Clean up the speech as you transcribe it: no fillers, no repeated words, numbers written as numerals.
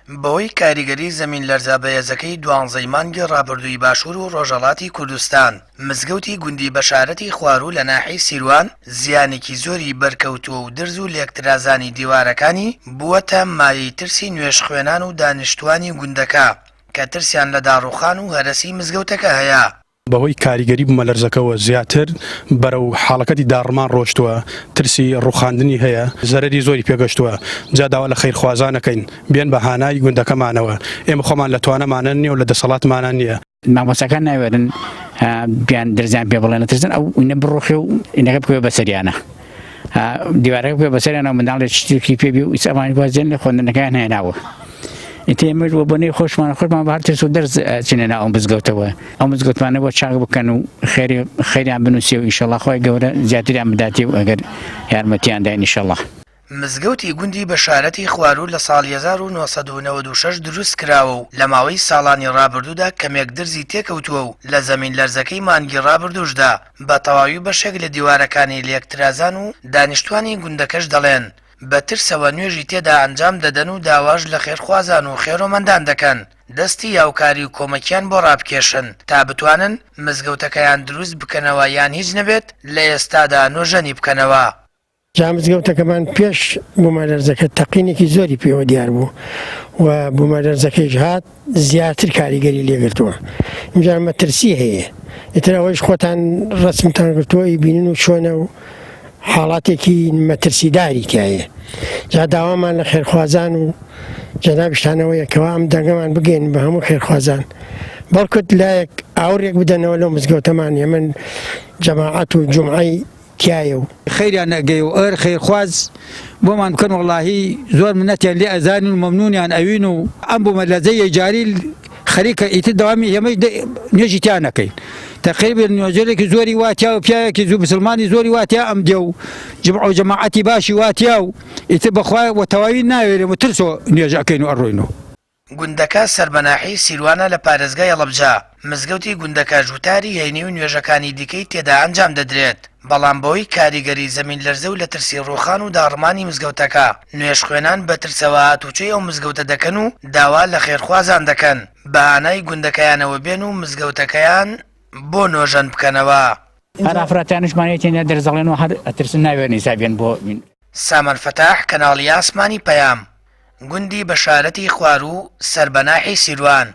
بەوەی کاریگەری زەمین لەرزە بەهێزەکەی 12 مانگی ڕابردووی باشوور و ڕۆژهەڵاتی کوردستان مزگەوتی گوندی بەشارەتی خوارو لە ناحیەی سیروان زیانێکی زۆری بەرکەوتووە و درز و لێکترازانی دیوارەکانی بووەتە مایەی ترسی نوێژ خوێنان و دانیشتوانی گوندەکە کە ترسیان لە داڕوخان و هەرەسی مزگەوتەکە هەیە. بەهۆی کاریگەری بوومە لەرزەکەەوە زیاتر بەرەو حاڵەکەتی داڕمان ڕۆشتووە، ترسی ڕوخاندنی هەیە، زەرەری زۆری پێگەشتووە. جا داوا لە خەیرخوازانەکەین بێن بە هانای گوندەکەمانەوە. ئێمە خۆمان لە توانەمانە نییە و لە دەسەڵاتمانە نییە. مامۆستاکان ناوێرن بیان درزیان پێ بڵێن نەترسن ئەو ئینە بڕۆخێ و ئینەکە بکوێ بەسەریانە دیوارەکە بکوێ بەسەریانە منداڵێک شتێکی پێبی و ئیسەمانی وازێن لە خوێندنەکەیان هێناوە. ئێمەش بۆ بنەی خۆشمان بە هەر ترس و دەرز چنێنە ئەو مزگەوتەوە ئەو مزگەوتمانە بۆ چاک بکەن و خێریان بنووسێ و ئینشەڵڵا خۆی گەورە زیاتریان بداتێ و ئەگەر یارمەتیان داین ئینشەڵڵا. مزگەوتی گوندی بەشارەتی خوارو لە ساڵی 1996 دروست کراوە و لە ماوەی ساڵانی ڕابردوودا کەمێک درزی تێکەوتووە و لە زەمین لەرزەکەی مانگی ڕابردووشدا بە تەواوی بەشێک لە دیوارەکانی لێکترازان و دانیشتوانی گوندەکەش دەڵێن بە ترسەوە نوێژی تێدا ئەنجام دەدەن و داواژ لە خێرخوازان و خێرۆمەندان دەکەن دەستی یاوکاری و کۆمەکیان بۆ ڕابکێشن تا بتوانن مزگەوتەکەیان دروست بکەنەوە یان هیچ نەبێت لە ئێستادا نۆژەنی بکەنەوە. جا مزگەوتەکەمان پێش بوومەلەرزەکە تەقینێکی زۆری پێوە دیار بوو و بوومەلەرزەکەیش هات زیاتر کاریگەری لێگرتووە. اینجا مەترسی هەیە ئیتر ئەوەش خۆتان ڕسمتان گرتووەی بینن و چۆنە و حاڵاتێکی مەترسیداری تایە. جا داوامان لە خێرخوازان و جەنابشتانەوەیەکەوە ئەم دەنگەمان بگەین بە هەموو خێرخوازان بەڵکوت لایەک ئاورێک بدەنەوە لەو مزگەوتەمان من جەماعەت و جومعەی تایە و خەیریان نەگەی و ئەر خێرخواز بۆمان بکەن وەڵاهی زۆر منەتیان لێ ئەزانین و مەمنونیان ئەوین و ئەم بوومەلەرزەی جاری خەریکە ئیتر داوامی ئێمەی نوێژی تیان نەکەین. تقریبا نوێژێکی زۆری واتیا و پیاوێکی زوو مسلمانی زۆری واتیا ئەم دێ و جمع و جەماعەتی باشی واتیا و ئیتر بەخوای وە تەواوی ناوێرێم و ترسۆ نوێژ ئەکەین و ئەڕۆینەوە. گوندەکە سەربەناحی سیروانە لە پارێزگای هەڵەبجە مزگەوتی گوندەکە ژووتاری هەینی و نوێژەکانی دیکەی تێدا ئەنجام دەدرێت بەڵام بەوەی کاریگەری زەمین لەرزە و لە ترسی ڕوخان و داڕمانی مزگەوتەکە نوێژ خوێنان بە ترسەوە هاتوچەی ئەو مزگەوتە دەکەن و داوا لە خێرخوازان دەکەن بەهانای گوندەکەیانەوە بێن و مزگەوتەکەیان بۆ نۆژەن بکەنەوە. هەر ئافراتیانشمانێتینە دەرزەڵێن و هەر ئەترسن ناوێن حیسابیان بۆ سامان فتاح کەناڵی ئاسمانی پەیام گوندی بەشارەتی خوارو سەربەناحی سیروان.